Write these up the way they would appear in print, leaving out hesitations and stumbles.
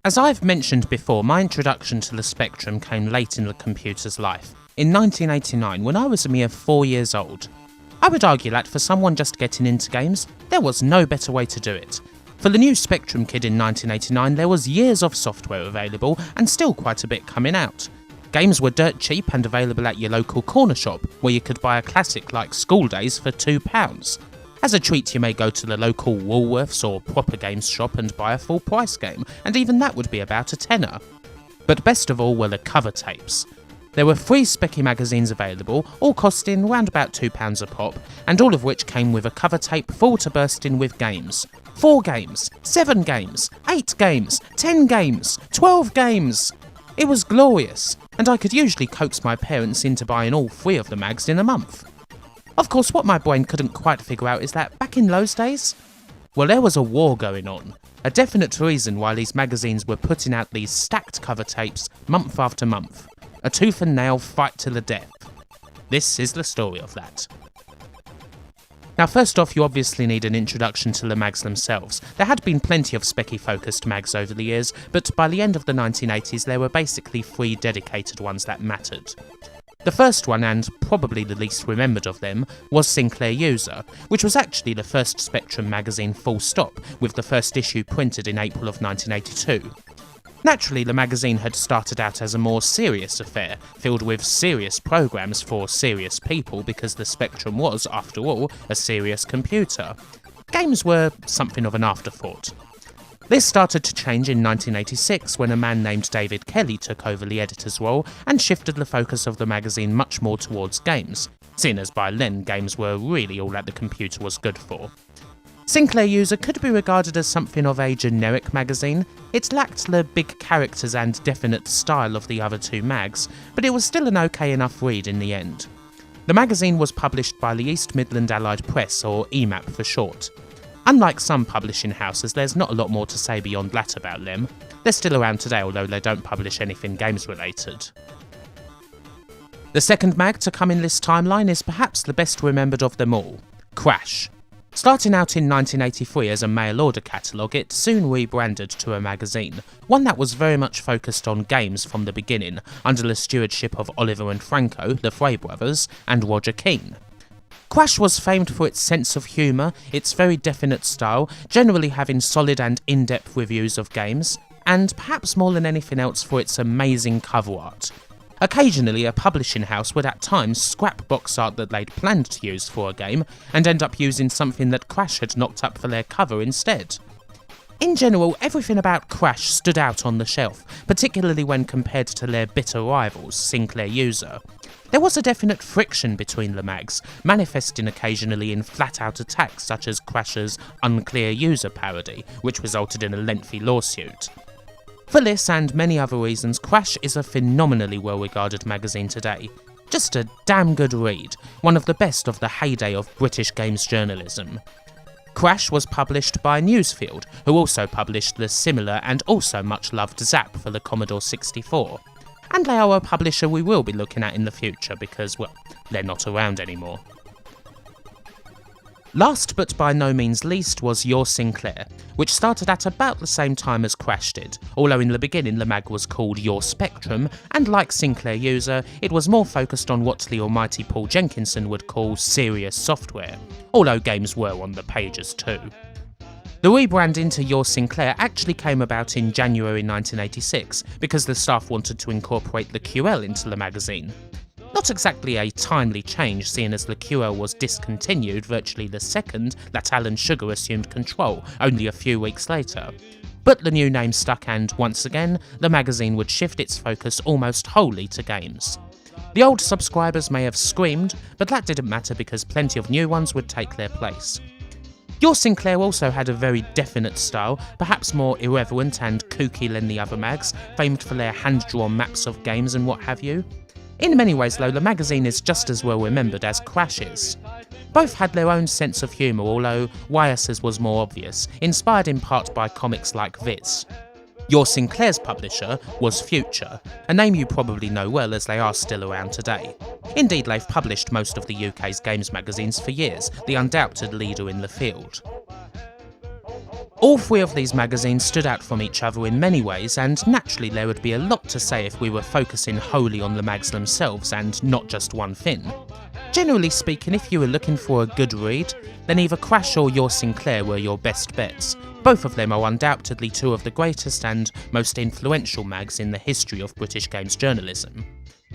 As I've mentioned before, my introduction to the Spectrum came late in the computer's life, in 1989 when I was a mere 4 years old. I would argue that for someone just getting into games, there was no better way to do it. For the new Spectrum kid in 1989, there was years of software available and still quite a bit coming out. Games were dirt cheap and available at your local corner shop, where you could buy a classic like School Days for £2. As a treat, you may go to the local Woolworths or Proper Games shop and buy a full price game, and even that would be about a tenner. But best of all were the cover tapes. There were 3 Speccy magazines available, all costing round about £2 a pop, and all of which came with a cover tape full to bursting with games. 4 games, 7 games, 8 games, 10 games, 12 games! It was glorious, and I could usually coax my parents into buying all 3 of the mags in a month. Of course, what my brain couldn't quite figure out is that back in those days, well, there was a war going on. A definite reason why these magazines were putting out these stacked cover tapes month after month. A tooth and nail fight to the death. This is the story of that. Now first off, you obviously need an introduction to the mags themselves. There had been plenty of Speccy focused mags over the years, but by the end of the 1980s there were basically 3 dedicated ones that mattered. The first one, and probably the least remembered of them, was Sinclair User, which was actually the first Spectrum magazine full stop, with the first issue printed in April of 1982. Naturally, the magazine had started out as a more serious affair, filled with serious programs for serious people because the Spectrum was, after all, a serious computer. Games were something of an afterthought. This started to change in 1986 when a man named David Kelly took over the editor's role and shifted the focus of the magazine much more towards games, seeing as by then games were really all that the computer was good for. Sinclair User could be regarded as something of a generic magazine. It lacked the big characters and definite style of the other 2 mags, but it was still an okay enough read in the end. The magazine was published by the East Midland Allied Press, or EMAP for short. Unlike some publishing houses, there's not a lot more to say beyond that about them. They're still around today, although they don't publish anything games related. The second mag to come in this timeline is perhaps the best remembered of them all, Crash. Starting out in 1983 as a mail order catalogue, it soon rebranded to a magazine, one that was very much focused on games from the beginning, under the stewardship of Oliver and Franco, the Frey brothers, and Roger Keane. Crash was famed for its sense of humour, its very definite style, generally having solid and in-depth reviews of games, and perhaps more than anything else for its amazing cover art. Occasionally, a publishing house would at times scrap box art that they'd planned to use for a game, and end up using something that Crash had knocked up for their cover instead. In general, everything about Crash stood out on the shelf, particularly when compared to their bitter rivals, Sinclair User. There was a definite friction between the mags, manifesting occasionally in flat-out attacks such as Crash's Unclear User parody, which resulted in a lengthy lawsuit. For this and many other reasons, Crash is a phenomenally well-regarded magazine today. Just a damn good read, one of the best of the heyday of British games journalism. Crash was published by Newsfield, who also published the similar and also much loved Zap for the Commodore 64. And they are a publisher we will be looking at in the future because, well, they're not around anymore. Last but by no means least was Your Sinclair, which started at about the same time as Crash did, although in the beginning the mag was called Your Spectrum, and like Sinclair User, it was more focused on what the almighty Paul Jenkinson would call serious software, although games were on the pages too. The rebrand into Your Sinclair actually came about in January 1986, because the staff wanted to incorporate the QL into the magazine. Not exactly a timely change, seeing as the QL was discontinued virtually the second that Alan Sugar assumed control, only a few weeks later. But the new name stuck and, once again, the magazine would shift its focus almost wholly to games. The old subscribers may have screamed, but that didn't matter because plenty of new ones would take their place. Your Sinclair also had a very definite style, perhaps more irreverent and kooky than the other mags, famed for their hand-drawn maps of games and what have you. In many ways though, the magazine is just as well remembered as Crash is. Both had their own sense of humour, although YS's was more obvious, inspired in part by comics like Viz. Your Sinclair's publisher was Future, a name you probably know well as they are still around today. Indeed, they've published most of the UK's games magazines for years, the undoubted leader in the field. All three of these magazines stood out from each other in many ways, and naturally there would be a lot to say if we were focusing wholly on the mags themselves and not just one thing. Generally speaking, if you were looking for a good read, then either Crash or Your Sinclair were your best bets. Both of them are undoubtedly two of the greatest and most influential mags in the history of British games journalism.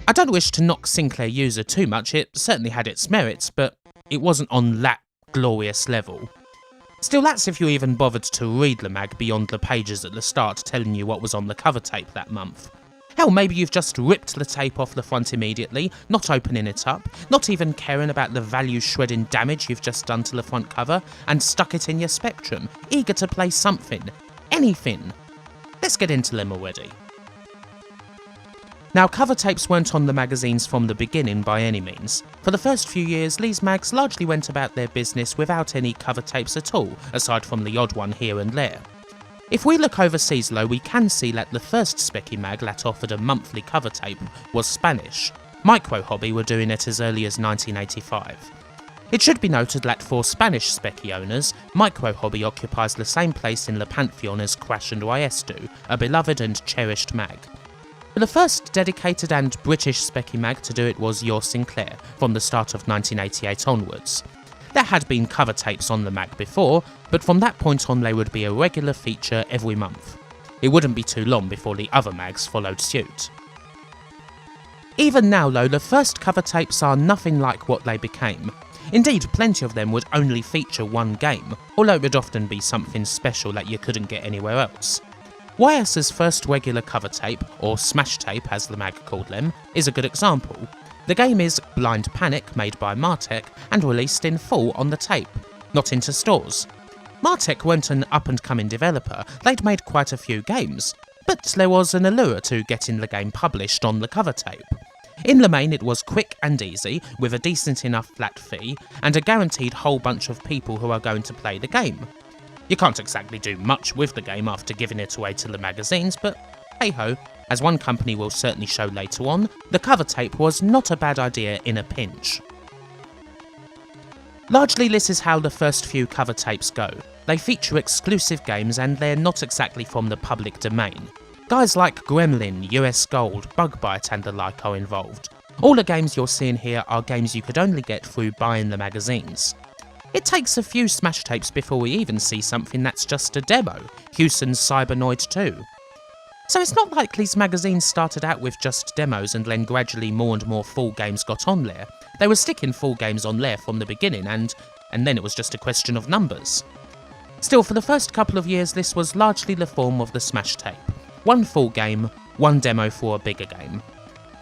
I don't wish to knock Sinclair User too much, it certainly had its merits, but it wasn't on that glorious level. Still, that's if you even bothered to read the mag beyond the pages at the start telling you what was on the cover tape that month. Hell, maybe you've just ripped the tape off the front immediately, not opening it up, not even caring about the value-shredding damage you've just done to the front cover, and stuck it in your Spectrum, eager to play something. Anything. Let's get into them already. Now, cover tapes weren't on the magazines from the beginning by any means. For the first few years, these mags largely went about their business without any cover tapes at all, aside from the odd one here and there. If we look overseas though, we can see that the first Speccy mag that offered a monthly cover tape was Spanish. Micro Hobby were doing it as early as 1985. It should be noted that for Spanish Speccy owners, Micro Hobby occupies the same place in the pantheon as Crash and YS do, a beloved and cherished mag. The first dedicated and British Speccy mag to do it was Your Sinclair, from the start of 1988 onwards. There had been cover tapes on the mag before, but from that point on they would be a regular feature every month. It wouldn't be too long before the other mags followed suit. Even now though, the first cover tapes are nothing like what they became. Indeed, plenty of them would only feature one game, although it would often be something special that you couldn't get anywhere else. YS's first regular cover tape, or smash tape as the mag called them, is a good example. The game is Blind Panic, made by Martech, and released in full on the tape, not into stores. Martech weren't an up-and-coming developer, they'd made quite a few games, but there was an allure to getting the game published on the cover tape. In the main it was quick and easy, with a decent enough flat fee, and a guaranteed whole bunch of people who are going to play the game. You can't exactly do much with the game after giving it away to the magazines, but hey-ho, as one company will certainly show later on, the cover tape was not a bad idea in a pinch. Largely this is how the first few cover tapes go. They feature exclusive games and they're not exactly from the public domain. Guys like Gremlin, US Gold, Bug Bite and the like are involved. All the games you're seeing here are games you could only get through buying the magazines. It takes a few smash tapes before we even see something that's just a demo, Hewson's Cybernoid 2. So it's not like these magazines started out with just demos and then gradually more and more full games got on there. They were sticking full games on there from the beginning and then it was just a question of numbers. Still, for the first couple of years this was largely the form of the smash tape. One full game, one demo for a bigger game.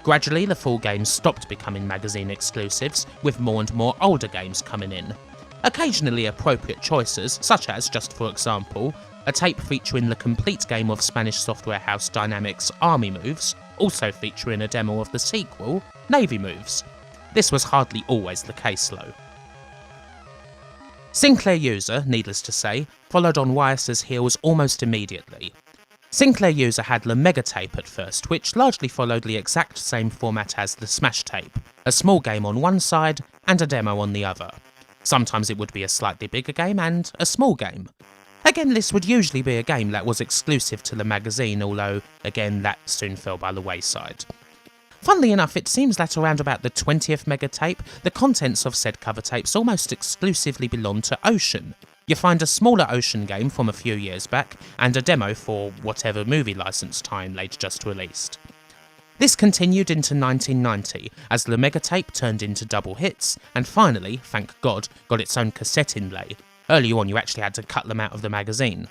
Gradually the full games stopped becoming magazine exclusives, with more and more older games coming in. Occasionally appropriate choices, such as, just for example, a tape featuring the complete game of Spanish software house Dynamics' Army Moves, also featuring a demo of the sequel, Navy Moves. This was hardly always the case though. Sinclair User, needless to say, followed on YS's heels almost immediately. Sinclair User had the Mega Tape at first, which largely followed the exact same format as the Smash Tape, a small game on one side and a demo on the other. Sometimes it would be a slightly bigger game and a small game. Again, this would usually be a game that was exclusive to the magazine, although, again, that soon fell by the wayside. Funnily enough, it seems that around about the 20th Mega Tape, the contents of said cover tapes almost exclusively belong to Ocean. You find a smaller Ocean game from a few years back, and a demo for whatever movie license time they'd just released. This continued into 1990, as the Mega Tape turned into double hits, and finally, thank God, got its own cassette inlay. Early on you actually had to cut them out of the magazine.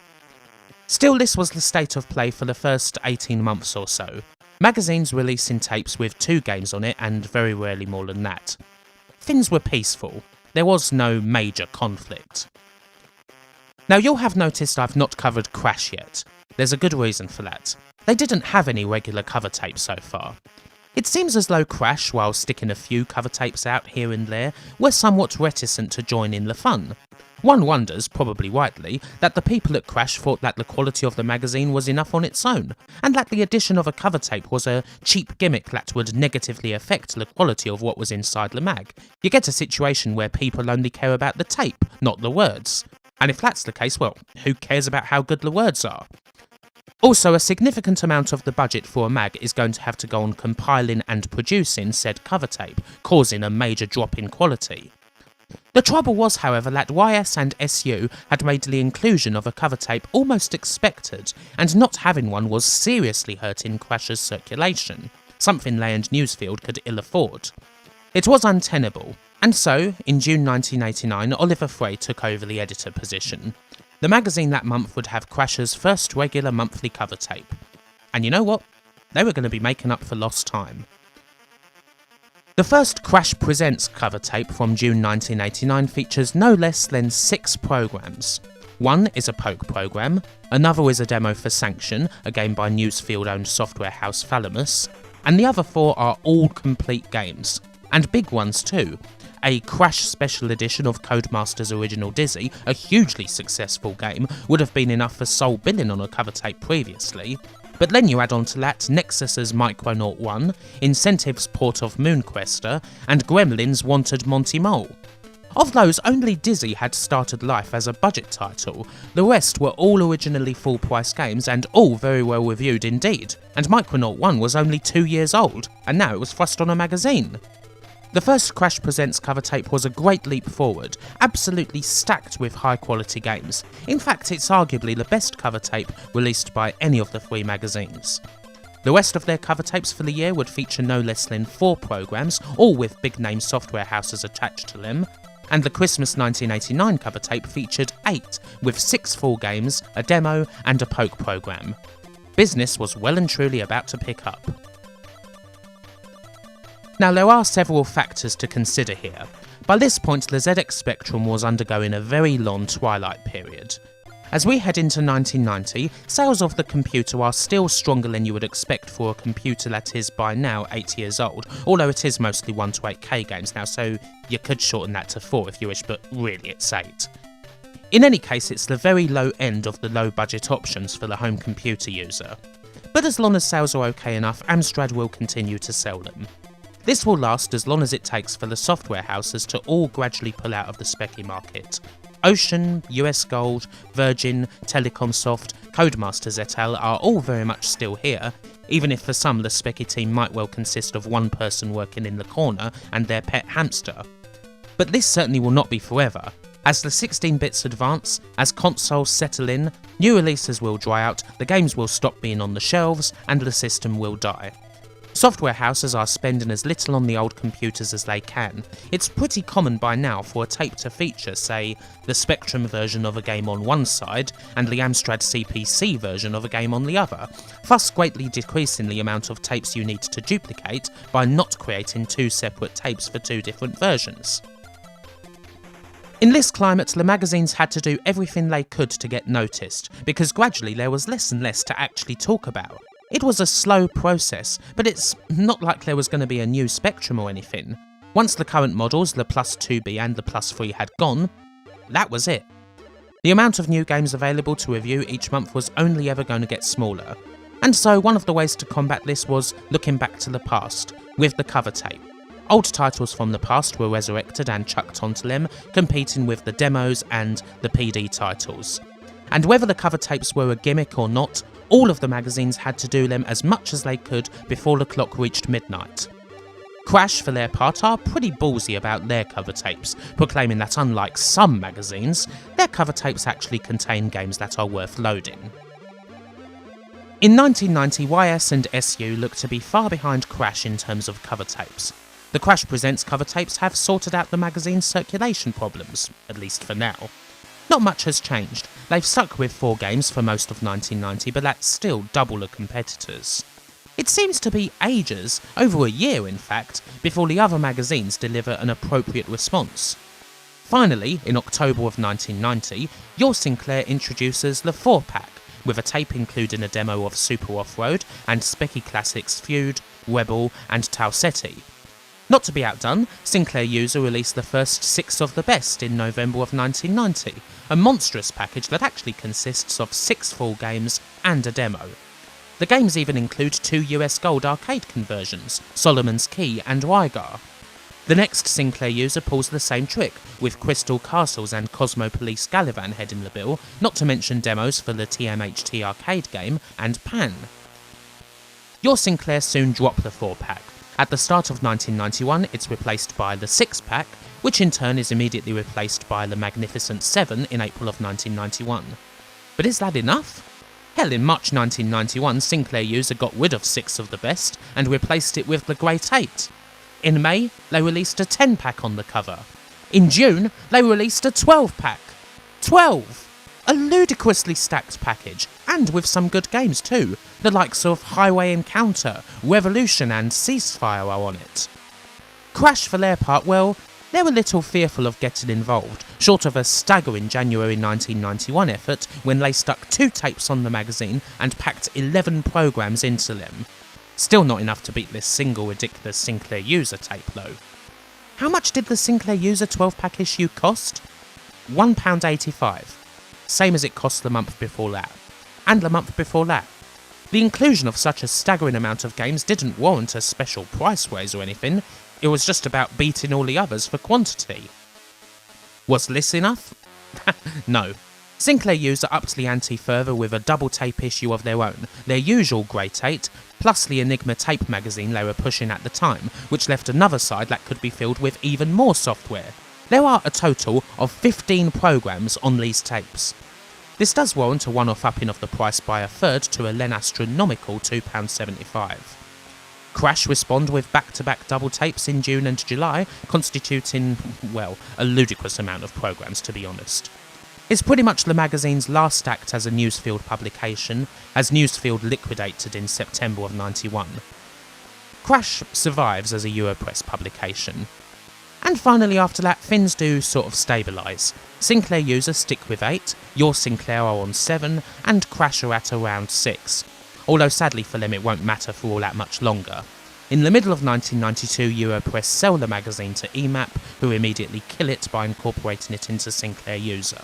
Still, this was the state of play for the first 18 months or so. Magazines releasing tapes with 2 games on it, and very rarely more than that. Things were peaceful. There was no major conflict. Now you'll have noticed I've not covered Crash yet. There's a good reason for that. They didn't have any regular cover tapes so far. It seems as though Crash, while sticking a few cover tapes out here and there, were somewhat reticent to join in the fun. One wonders, probably rightly, that the people at Crash thought that the quality of the magazine was enough on its own, and that the addition of a cover tape was a cheap gimmick that would negatively affect the quality of what was inside the mag. You get a situation where people only care about the tape, not the words. And if that's the case, well, who cares about how good the words are? Also, a significant amount of the budget for a mag is going to have to go on compiling and producing said cover tape, causing a major drop in quality. The trouble was, however, that YS and SU had made the inclusion of a cover tape almost expected, and not having one was seriously hurting Crash's circulation, something they and Newsfield could ill afford. It was untenable, and so, in June 1989, Oliver Frey took over the editor position. The magazine that month would have Crash's first regular monthly cover tape. And you know what? They were going to be making up for lost time. The first Crash Presents cover tape from June 1989 features no less than 6 programs. One is a poke program, another is a demo for Sanction, a game by Newsfield-owned software house Thalamus, and the other 4 are all complete games, and big ones too. A Crash Special Edition of Codemaster's original Dizzy, a hugely successful game, would have been enough for sole billing on a cover tape previously. But then you add on to that Nexus's Micronaut 1, Incentive's port of Moonquester, and Gremlin's Wanted Monty Mole. Of those, only Dizzy had started life as a budget title. The rest were all originally full-price games and all very well reviewed indeed. And Micronaut 1 was only 2 years old, and now it was thrust on a magazine. The first Crash Presents cover tape was a great leap forward, absolutely stacked with high-quality games. In fact, it's arguably the best cover tape released by any of the 3 magazines. The rest of their cover tapes for the year would feature no less than 4 programs, all with big-name software houses attached to them, and the Christmas 1989 cover tape featured 8, with 6 full games, a demo, and a poke program. Business was well and truly about to pick up. Now, there are several factors to consider here. By this point, the ZX Spectrum was undergoing a very long twilight period. As we head into 1990, sales of the computer are still stronger than you would expect for a computer that is by now 8 years old, although it is mostly 1 to 8K games now, so you could shorten that to 4 if you wish, but really it's 8. In any case, it's the very low end of the low budget options for the home computer user. But as long as sales are okay enough, Amstrad will continue to sell them. This will last as long as it takes for the software houses to all gradually pull out of the Speccy market. Ocean, US Gold, Virgin, Telecomsoft, Codemasters et al. Are all very much still here, even if for some the Speccy team might well consist of one person working in the corner and their pet hamster. But this certainly will not be forever. As the 16-bits advance, as consoles settle in, new releases will dry out, the games will stop being on the shelves, and the system will die. Software houses are spending as little on the old computers as they can. It's pretty common by now for a tape to feature, say, the Spectrum version of a game on one side and the Amstrad CPC version of a game on the other, thus greatly decreasing the amount of tapes you need to duplicate by not creating 2 separate tapes for 2 different versions. In this climate, the magazines had to do everything they could to get noticed, because gradually there was less and less to actually talk about. It was a slow process, but it's not like there was going to be a new Spectrum or anything. Once the current models, the Plus 2B and the Plus 3 had gone, that was it. The amount of new games available to review each month was only ever going to get smaller. And so one of the ways to combat this was looking back to the past, with the cover tape. Old titles from the past were resurrected and chucked onto them, competing with the demos and the PD titles. And whether the cover tapes were a gimmick or not, all of the magazines had to do them as much as they could before the clock reached midnight. Crash, for their part, are pretty ballsy about their cover tapes, proclaiming that unlike some magazines, their cover tapes actually contain games that are worth loading. In 1990, YS and SU looked to be far behind Crash in terms of cover tapes. The Crash Presents cover tapes have sorted out the magazine's circulation problems, at least for now. Not much has changed. They've stuck with 4 games for most of 1990, but that's still double the competitors. It seems to be ages, over a year in fact, before the other magazines deliver an appropriate response. Finally, in October of 1990, Your Sinclair introduces the 4-pack, with a tape including a demo of Super Off-Road and Speccy Classics Feud, Rebel and Tausetti. Not to be outdone, Sinclair User released the first 6 of the best in November of 1990, a monstrous package that actually consists of 6 full games and a demo. The games even include 2 US Gold arcade conversions, Solomon's Key and Rygar. The next Sinclair User pulls the same trick, with Crystal Castles and Cosmopolis Galavan heading the bill, not to mention demos for the TMHT arcade game and Pan. Your Sinclair soon dropped the 4-pack. At the start of 1991, it's replaced by the 6-pack, which in turn is immediately replaced by the Magnificent 7 in April of 1991. But is that enough? Hell, in March 1991, Sinclair User got rid of 6 of the best and replaced it with the Great 8. In May, they released a 10-pack on the cover. In June, they released a 12-pack. 12! A ludicrously stacked package, and with some good games too. The likes of Highway Encounter, Revolution and Ceasefire are on it. Crash, for their part, well, they're a little fearful of getting involved, short of a staggering January 1991 effort when they stuck 2 tapes on the magazine and packed 11 programs into them. Still not enough to beat this single ridiculous Sinclair User tape though. How much did the Sinclair User 12-pack issue cost? £1.85. Same as it cost the month before that. And the month before that. The inclusion of such a staggering amount of games didn't warrant a special price raise or anything. It was just about beating all the others for quantity. Was this enough? No. Sinclair User upped the ante further with a double tape issue of their own, their usual Great 8, plus the Enigma tape magazine they were pushing at the time, which left another side that could be filled with even more software. There are a total of 15 programs on these tapes. This does warrant a one-off upping of the price by a third to a then astronomical £2.75. Crash respond with back-to-back double tapes in June and July, constituting, well, a ludicrous amount of programs to be honest. It's pretty much the magazine's last act as a Newsfield publication, as Newsfield liquidated in September of '91. Crash survives as a Europress publication. And finally after that, things do sort of stabilise. Sinclair User stick with 8, Your Sinclair are on 7, and Crash are at around 6. Although sadly for them it won't matter for all that much longer. In the middle of 1992, Europress sell the magazine to EMAP, who immediately kill it by incorporating it into Sinclair User.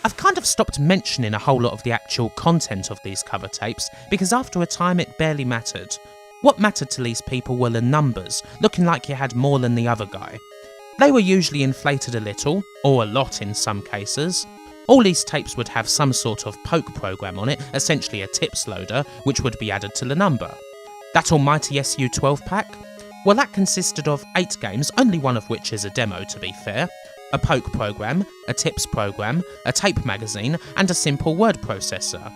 I've kind of stopped mentioning a whole lot of the actual content of these cover tapes, because after a time it barely mattered. What mattered to these people were the numbers, looking like you had more than the other guy. They were usually inflated a little, or a lot in some cases. All these tapes would have some sort of poke program on it, essentially a tips loader, which would be added to the number. That almighty SU 12-pack? Well, that consisted of 8 games, only one of which is a demo to be fair, a poke program, a tips program, a tape magazine, and a simple word processor.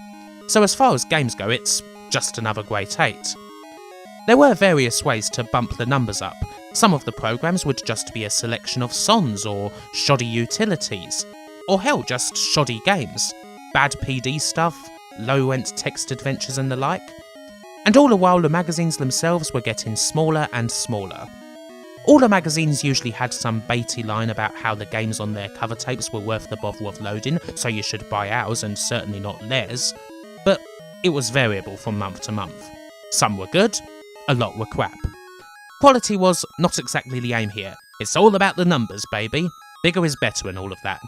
So as far as games go, it's just another Great 8. There were various ways to bump the numbers up. Some of the programs would just be a selection of songs or shoddy utilities. Or hell, just shoddy games. Bad PD stuff, low-rent text adventures and the like. And all the while the magazines themselves were getting smaller and smaller. All the magazines usually had some baity line about how the games on their cover tapes were worth the bother of loading, so you should buy ours and certainly not theirs. But it was variable from month to month. Some were good, a lot were crap. Quality was not exactly the aim here. It's all about the numbers, baby. Bigger is better and all of that.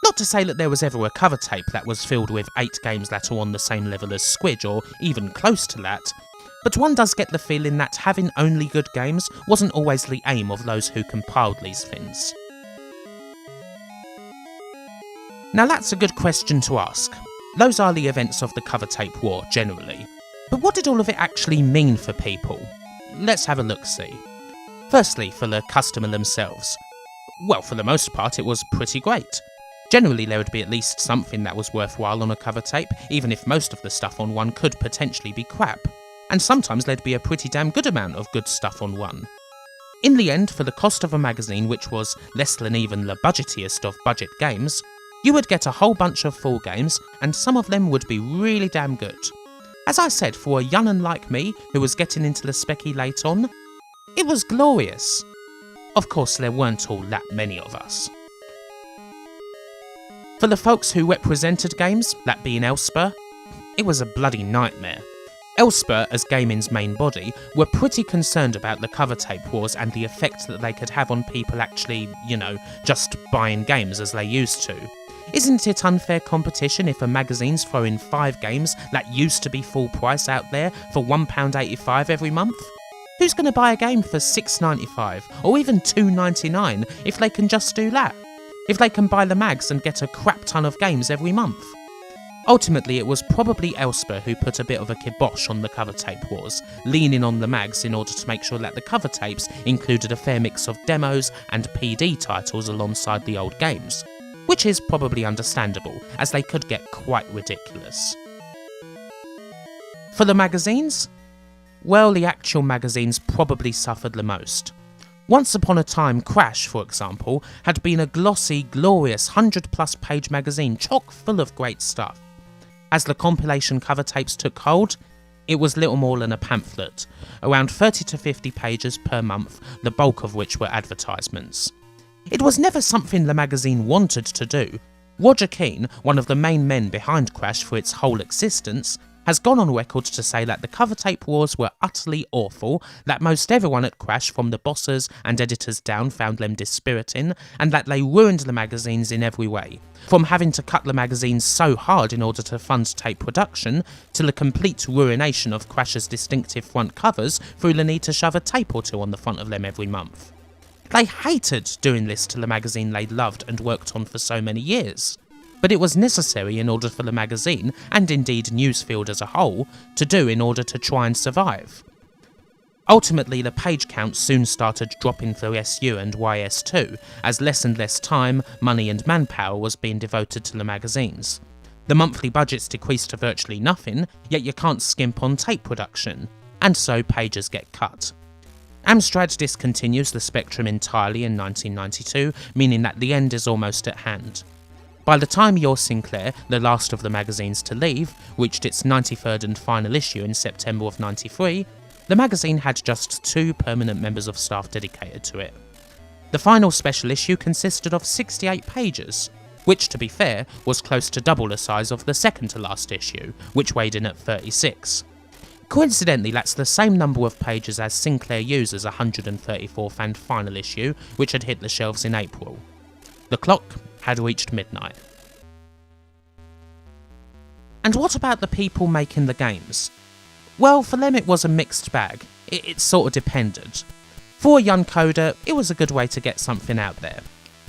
Not to say that there was ever a cover tape that was filled with 8 games that are on the same level as Squidge, or even close to that, but one does get the feeling that having only good games wasn't always the aim of those who compiled these things. Now that's a good question to ask. Those are the events of the cover tape war, generally. But what did all of it actually mean for people? Let's have a look-see. Firstly, for the customer themselves. Well, for the most part, it was pretty great. Generally, there would be at least something that was worthwhile on a cover tape, even if most of the stuff on one could potentially be crap. And sometimes there'd be a pretty damn good amount of good stuff on one. In the end, for the cost of a magazine which was less than even the budgetiest of budget games, you would get a whole bunch of full games, and some of them would be really damn good. As I said, for a young 'un like me, who was getting into the Speccy late on, it was glorious. Of course, there weren't all that many of us. For the folks who represented games, that being Elspur, it was a bloody nightmare. Elspur, as gaming's main body, were pretty concerned about the cover tape wars and the effect that they could have on people actually, just buying games as they used to. Isn't it unfair competition if a magazine's throwing 5 games that used to be full price out there for £1.85 every month? Who's going to buy a game for $6.95 or even $2.99 if they can just do that? If they can buy the mags and get a crap ton of games every month? Ultimately, it was probably Elsper who put a bit of a kibosh on the cover tape wars, leaning on the mags in order to make sure that the cover tapes included a fair mix of demos and PD titles alongside the old games, which is probably understandable, as they could get quite ridiculous. For the magazines? Well, the actual magazines probably suffered the most. Once upon a time, Crash, for example, had been a glossy, glorious 100-plus page magazine chock full of great stuff. As the compilation cover tapes took hold, it was little more than a pamphlet, around 30 to 50 pages per month, the bulk of which were advertisements. It was never something the magazine wanted to do. Roger Keane, one of the main men behind Crash for its whole existence, has gone on record to say that the cover tape wars were utterly awful, that most everyone at Crash, from the bosses and editors down, found them dispiriting, and that they ruined the magazines in every way. From having to cut the magazines so hard in order to fund tape production, to the complete ruination of Crash's distinctive front covers through the need to shove a tape or two on the front of them every month. They hated doing this to the magazine they loved and worked on for so many years. But it was necessary in order for the magazine, and indeed Newsfield as a whole, to do in order to try and survive. Ultimately, the page count soon started dropping for SU and YS2, as less and less time, money and manpower was being devoted to the magazines. The monthly budgets decreased to virtually nothing, yet you can't skimp on tape production, and so pages get cut. Amstrad discontinues the Spectrum entirely in 1992, meaning that the end is almost at hand. By the time Your Sinclair, the last of the magazines to leave, reached its 93rd and final issue in September of '93, the magazine had just 2 permanent members of staff dedicated to it. The final special issue consisted of 68 pages, which, to be fair, was close to double the size of the second to last issue, which weighed in at 36. Coincidentally, that's the same number of pages as Sinclair User's 134th and final issue, which had hit the shelves in April. The clock had reached midnight. And what about the people making the games? Well, for them it was a mixed bag. It sort of depended. For a young coder, it was a good way to get something out there.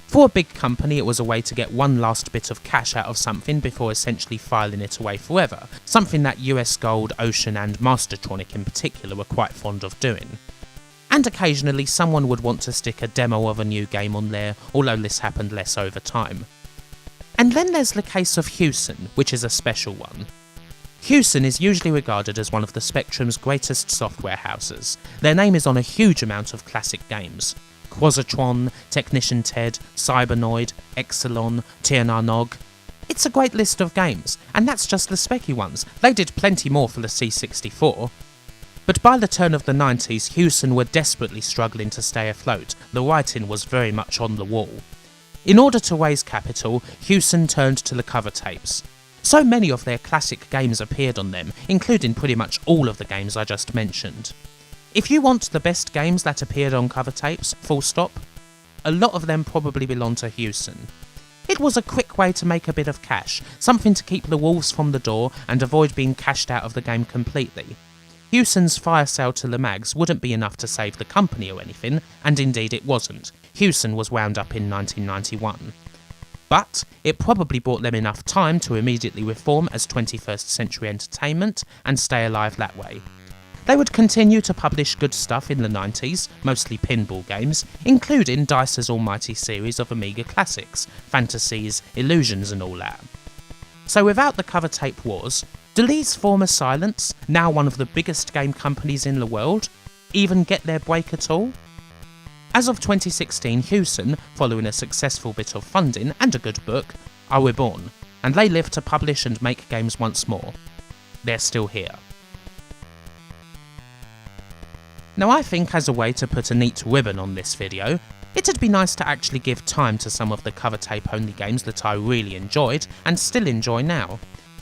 For a big company, it was a way to get one last bit of cash out of something before essentially filing it away forever, something that US Gold, Ocean and Mastertronic in particular were quite fond of doing. And occasionally someone would want to stick a demo of a new game on there, although this happened less over time. And then there's the case of Hewson, which is a special one. Hewson is usually regarded as one of the Spectrum's greatest software houses. Their name is on a huge amount of classic games. Quasitron, Technician Ted, Cybernoid, Exelon, TNR Nog. It's a great list of games, and that's just the Speccy ones. They did plenty more for the C64. But by the turn of the 90s, Hewson were desperately struggling to stay afloat. The writing was very much on the wall. In order to raise capital, Hewson turned to the cover tapes. So many of their classic games appeared on them, including pretty much all of the games I just mentioned. If you want the best games that appeared on cover tapes, full stop, a lot of them probably belong to Hewson. It was a quick way to make a bit of cash, something to keep the wolves from the door and avoid being cashed out of the game completely. Hewson's fire sale to the mags wouldn't be enough to save the company or anything, and indeed it wasn't. Hewson was wound up in 1991. But it probably bought them enough time to immediately reform as 21st Century Entertainment and stay alive that way. They would continue to publish good stuff in the 90s, mostly pinball games, including DICE's almighty series of Amiga classics, Fantasies, Illusions and all that. So without the cover tape wars, do these former Silence, now one of the biggest game companies in the world, even get their break at all? As of 2016, Hewson, following a successful bit of funding and a good book, are reborn, and they live to publish and make games once more. They're still here. Now I think, as a way to put a neat ribbon on this video, it'd be nice to actually give time to some of the cover tape only games that I really enjoyed and still enjoy now.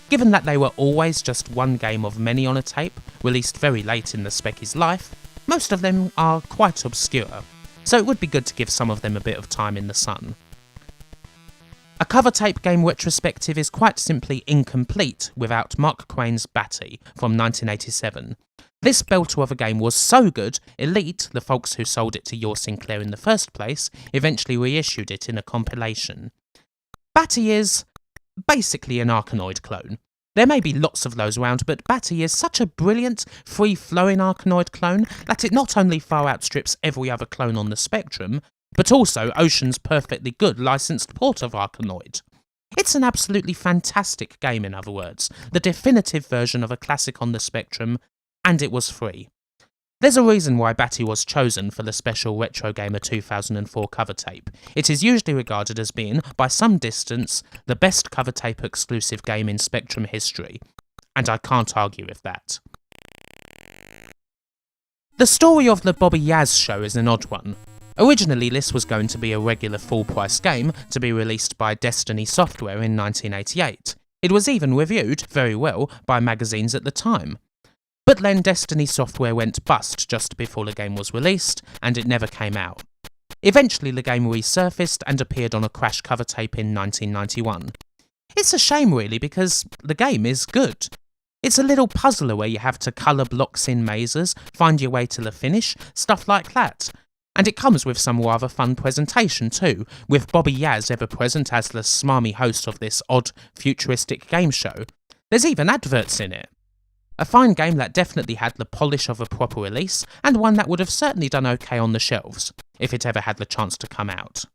Given that they were always just one game of many on a tape, released very late in the Speccy's life, most of them are quite obscure, so it would be good to give some of them a bit of time in the sun. A cover tape game retrospective is quite simply incomplete without Mark Crane's Batty from 1987. This belter of a game was so good, Elite, the folks who sold it to your Sinclair in the first place, eventually reissued it in a compilation. Batty is basically an Arkanoid clone. There may be lots of those around, but Batty is such a brilliant, free-flowing Arkanoid clone that it not only far outstrips every other clone on the Spectrum, but also Ocean's perfectly good licensed port of Arkanoid. It's an absolutely fantastic game, in other words, the definitive version of a classic on the Spectrum, and it was free. There's a reason why Batty was chosen for the special Retro Gamer 2004 cover tape. It is usually regarded as being, by some distance, the best cover tape exclusive game in Spectrum history, and I can't argue with that. The story of the Bobby Yaz show is an odd one. Originally, this was going to be a regular full-price game to be released by Destiny Software in 1988. It was even reviewed, very well, by magazines at the time. But then Destiny Software went bust just before the game was released, and it never came out. Eventually the game resurfaced and appeared on a Crash cover tape in 1991. It's a shame really, because the game is good. It's a little puzzler where you have to colour blocks in mazes, find your way to the finish, stuff like that. And it comes with some rather fun presentation too, with Bobby Yaz ever present as the smarmy host of this odd, futuristic game show. There's even adverts in it. A fine game that definitely had the polish of a proper release, and one that would have certainly done okay on the shelves, if it ever had the chance to come out.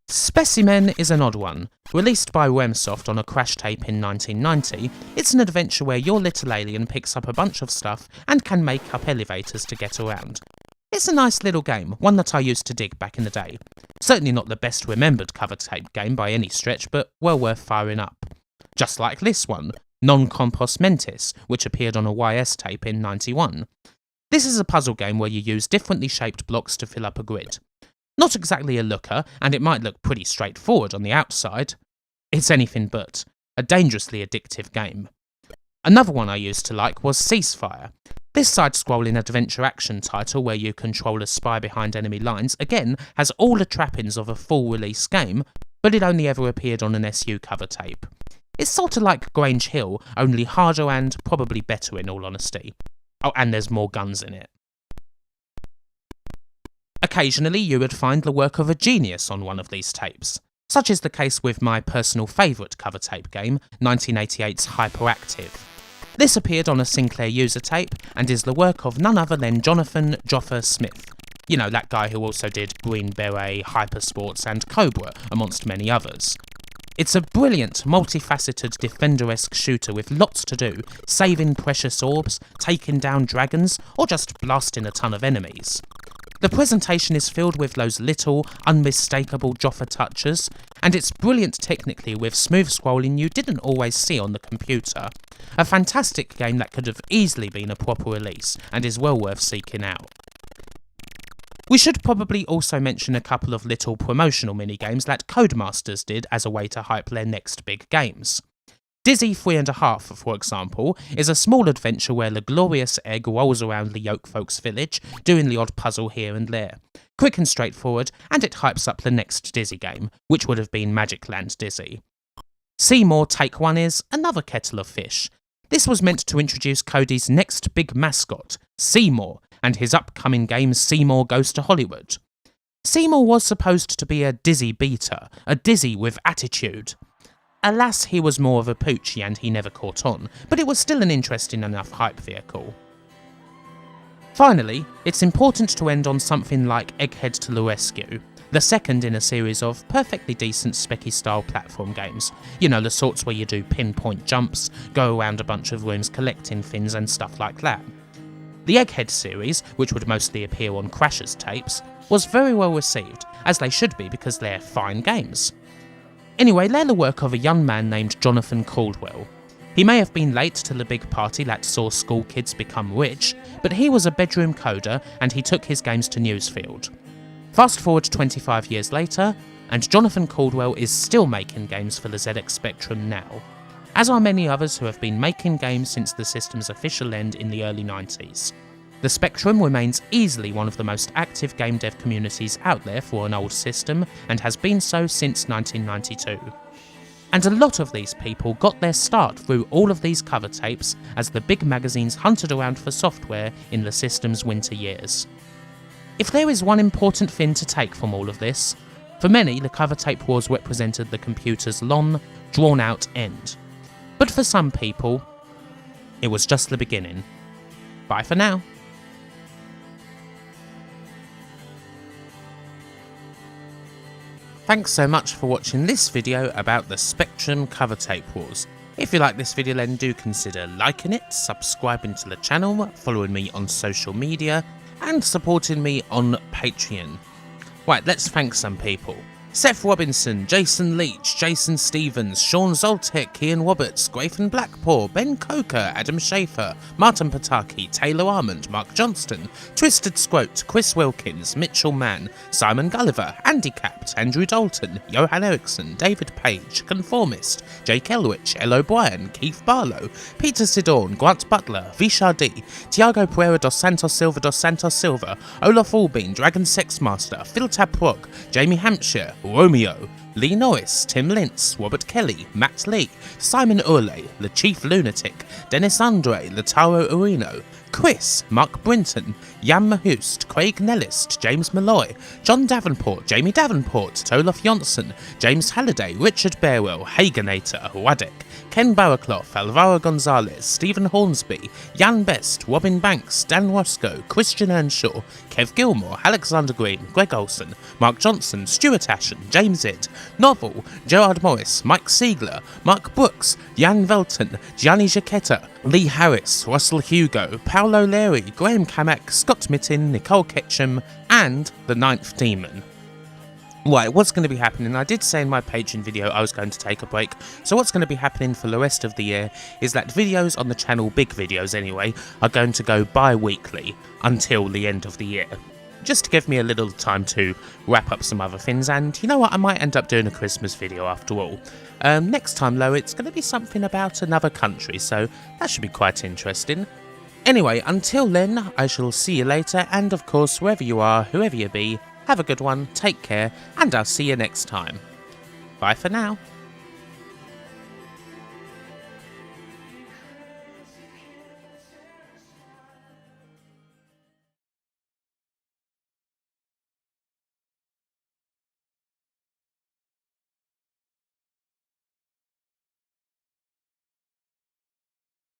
Specimen is an odd one. Released by Remsoft on a Crash tape in 1990, it's an adventure where your little alien picks up a bunch of stuff and can make up elevators to get around. It's a nice little game, one that I used to dig back in the day. Certainly not the best remembered cover tape game by any stretch, but well worth firing up. Just like this one, Non Compos Mentis, which appeared on a YS tape in 91. This is a puzzle game where you use differently shaped blocks to fill up a grid. Not exactly a looker, and it might look pretty straightforward on the outside. It's anything but. A dangerously addictive game. Another one I used to like was Ceasefire. This side-scrolling adventure-action title where you control a spy behind enemy lines, again, has all the trappings of a full-release game, but it only ever appeared on an SU cover tape. It's sort of like Grange Hill, only harder and probably better in all honesty. Oh, and there's more guns in it. Occasionally you would find the work of a genius on one of these tapes. Such is the case with my personal favourite cover tape game, 1988's Hyperactive. This appeared on a Sinclair User tape, and is the work of none other than Jonathan Joffer Smith. You know, that guy who also did Green Beret, Hypersports and Cobra, amongst many others. It's a brilliant, multifaceted, Defender-esque shooter with lots to do, saving precious orbs, taking down dragons, or just blasting a ton of enemies. The presentation is filled with those little, unmistakable Joffer touches, and it's brilliant technically with smooth scrolling you didn't always see on the computer. A fantastic game that could have easily been a proper release, and is well worth seeking out. We should probably also mention a couple of little promotional minigames that Codemasters did as a way to hype their next big games. Dizzy 3.5, for example, is a small adventure where the glorious egg rolls around the Yoke Folks village, doing the odd puzzle here and there. Quick and straightforward, and it hypes up the next Dizzy game, which would have been Magic Land Dizzy. Seymour Take 1 is another kettle of fish. This was meant to introduce Cody's next big mascot, Seymour, and his upcoming game Seymour Goes to Hollywood. Seymour was supposed to be a Dizzy beater, a Dizzy with attitude. Alas, he was more of a poochie and he never caught on, but it was still an interesting enough hype vehicle. Finally, it's important to end on something like Egghead to the Rescue, the second in a series of perfectly decent Speccy-style platform games. You know, the sorts where you do pinpoint jumps, go around a bunch of rooms collecting things and stuff like that. The Egghead series, which would mostly appear on Crash's tapes, was very well received, as they should be because they're fine games. Anyway, they're the work of a young man named Jonathan Caldwell. He may have been late to the big party that saw school kids become rich, but he was a bedroom coder and he took his games to Newsfield. Fast forward 25 years later, and Jonathan Caldwell is still making games for the ZX Spectrum now, as are many others who have been making games since the system's official end in the early 90s. The Spectrum remains easily one of the most active game dev communities out there for an old system, and has been so since 1992. And a lot of these people got their start through all of these cover tapes as the big magazines hunted around for software in the system's winter years. If there is one important thing to take from all of this, for many the cover tape wars represented the computer's long, drawn-out end. But for some people, it was just the beginning. Bye for now. Thanks so much for watching this video about the Spectrum cover tape wars. If you like this video then do consider liking it, subscribing to the channel, following me on social media, and supporting me on Patreon. Right, let's thank some people. Seth Robinson, Jason Leach, Jason Stevens, Sean Zoltek, Ian Roberts, Grayson Blackpool, Ben Coker, Adam Schaefer, Martin Pataki, Taylor Armand, Mark Johnston, Twisted Squote, Chris Wilkins, Mitchell Mann, Simon Gulliver, Andy Capt, Andrew Dalton, Johan Eriksson, David Page, Conformist, Jake Elwich, El O'Brien, Keith Barlow, Peter Sidorn, Grant Butler, Vishar D, Tiago Pereira dos Santos Silva, Olaf Albin, Dragon Sexmaster, Phil Taprog, Jamie Hampshire, Romeo, Lee Norris, Tim Lintz, Robert Kelly, Matt Lee, Simon Urley, The Chief Lunatic, Dennis Andre, Lataro Urino, Chris, Mark Brinton, Jan Mahoost, Craig Nellist, James Malloy, John Davenport, Jamie Davenport, Tolof Jonsson, James Halliday, Richard Bearwell, Hagenator, Wadek, Ken Barraclough, Alvaro Gonzalez, Stephen Hornsby, Jan Best, Robin Banks, Dan Roscoe, Christian Earnshaw, Kev Gilmore, Alexander Green, Greg Olson, Mark Johnson, Stuart Ashen, James Idd, Novel, Gerard Morris, Mike Siegler, Mark Brooks, Jan Velton, Gianni Giacchetta, Lee Harris, Russell Hugo, Paolo Leary, Graham Kamek, Scott Mitten, Nicole Ketchum, and The Ninth Demon. Right, what's going to be happening? I did say in my Patreon video I was going to take a break, so what's going to be happening for the rest of the year is that videos on the channel, big videos anyway, are going to go bi-weekly until the end of the year. Just to give me a little time to wrap up some other things, and you know what, I might end up doing a Christmas video after all. Next time though, it's going to be something about another country, so that should be quite interesting. Anyway, until then, I shall see you later, and of course, wherever you are, whoever you be, have a good one, take care, and I'll see you next time. Bye for now.